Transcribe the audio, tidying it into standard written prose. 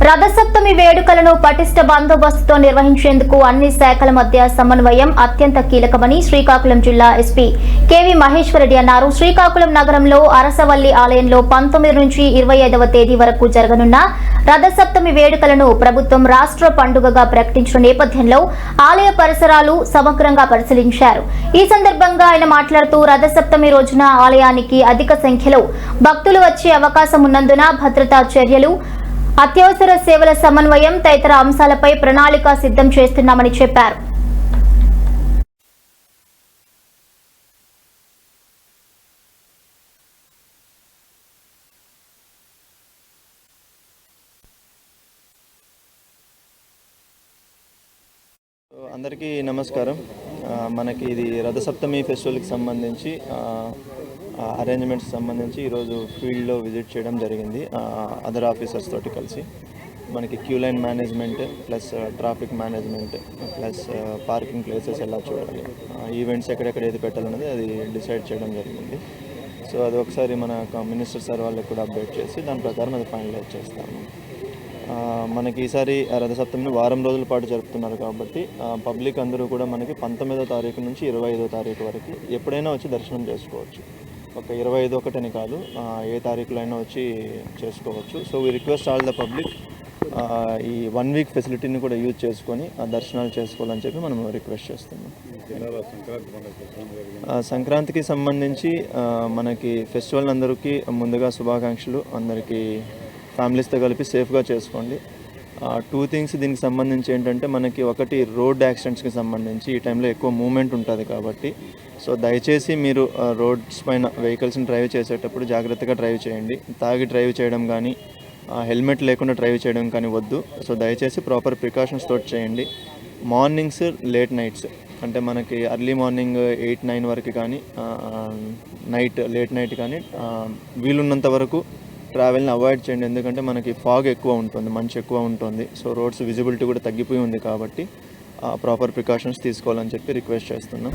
రథసప్తమి వేడుకలను పటిష్ట బందోబస్తుతో నిర్వహించేందుకు అన్ని శాఖల మధ్య సమన్వయం అత్యంత కీలకమని శ్రీకాకుళం జిల్లా ఎస్పీ కేవి మహేశ్వరరెడ్డి అన్నారు. శ్రీకాకుళం నగరంలో అరసవల్లి ఆలయంలో 19 నుంచి 25వ తేదీ వరకు జరగనున్న రథసప్తమి వేడుకలను ప్రభుత్వం రాష్ట్ర పండుగగా ప్రకటించిన నేపథ్యంలో ఆలయ పరిసరాలు సమగ్రంగా పరిశీలించారు. ఈ సందర్భంగా ఆయన మాట్లాడుతూ రథసప్తమి రోజున ఆలయానికి అధిక సంఖ్యలో భక్తులు వచ్చే అవకాశం ఉన్నందున భద్రతా చర్యలు, అత్యవసర సేవల సమన్వయం తదితర అంశాలపై ప్రణాళిక సిద్ధం చేస్తున్నామని చెప్పారు. అందరికీ నమస్కారం. మనకి ఇది రథసప్తమి ఫెస్టివల్కి సంబంధించి అరేంజ్మెంట్స్ సంబంధించి ఈరోజు ఫీల్డ్లో విజిట్ చేయడం జరిగింది అదర్ ఆఫీసర్స్ తోటి కలిసి. మనకి queue line management plus traffic management plus parking places ఎలా చూడాలి, ఈవెంట్స్ ఎక్కడెక్కడ ఏది పెట్టాలన్నది అది డిసైడ్ చేయడం జరిగింది. సో అది ఒకసారి మన మినిస్టర్ సార్ వాళ్ళకి కూడా అప్డేట్ చేసి దాని ప్రకారం అది ఫైనలైజ్ చేస్తాము. మనకి ఈసారి రథసప్తమిని వారం రోజుల పాటు జరుపుతున్నారు కాబట్టి పబ్లిక్ అందరూ కూడా మనకి 19వ తారీఖు నుంచి 25వ తారీఖు వరకు ఎప్పుడైనా వచ్చి దర్శనం చేసుకోవచ్చు. ఒక 25 ఒకటని కాదు, ఏ తారీఖులో అయినా వచ్చి చేసుకోవచ్చు. So we request all the public ఈ 1 వీక్ ఫెసిలిటీని కూడా యూజ్ చేసుకొని ఆ దర్శనాలు చేసుకోవాలని చెప్పి మనం రిక్వెస్ట్ చేస్తున్నాం. సంక్రాంతికి సంబంధించి మనకి ఫెస్టివల్ అందరికీ ముందుగా శుభాకాంక్షలు. అందరికీ ఫ్యామిలీస్తో కలిపి సేఫ్గా చేసుకోండి. 2 థింగ్స్ దీనికి సంబంధించి ఏంటంటే, మనకి ఒకటి రోడ్ యాక్సిడెంట్స్కి సంబంధించి ఈ టైంలో ఎక్కువ మూవ్మెంట్ ఉంటుంది కాబట్టి సో దయచేసి మీరు రోడ్స్ పైన వెహికల్స్ని డ్రైవ్ చేసేటప్పుడు జాగ్రత్తగా డ్రైవ్ చేయండి. తాగి డ్రైవ్ చేయడం కానీ హెల్మెట్ లేకుండా డ్రైవ్ చేయడం కానీ వద్దు. సో దయచేసి ప్రాపర్ ప్రికాషన్స్ తోటి చేయండి. మార్నింగ్స్, లేట్ నైట్స్ అంటే మనకి ఎర్లీ మార్నింగ్ 8-9 వరకు కానీ లేట్ నైట్ కానీ వీలున్నంత వరకు ట్రావెల్ని అవాయిడ్ చేయండి. ఎందుకంటే మనకి ఫాగ్ ఎక్కువ ఉంటుంది, మంచు ఎక్కువ ఉంటుంది. సో రోడ్స్ విజిబిలిటీ కూడా తగ్గిపోయి ఉంది కాబట్టి ప్రాపర్ ప్రికాషన్స్ తీసుకోవాలని చెప్పి రిక్వెస్ట్ చేస్తున్నాం.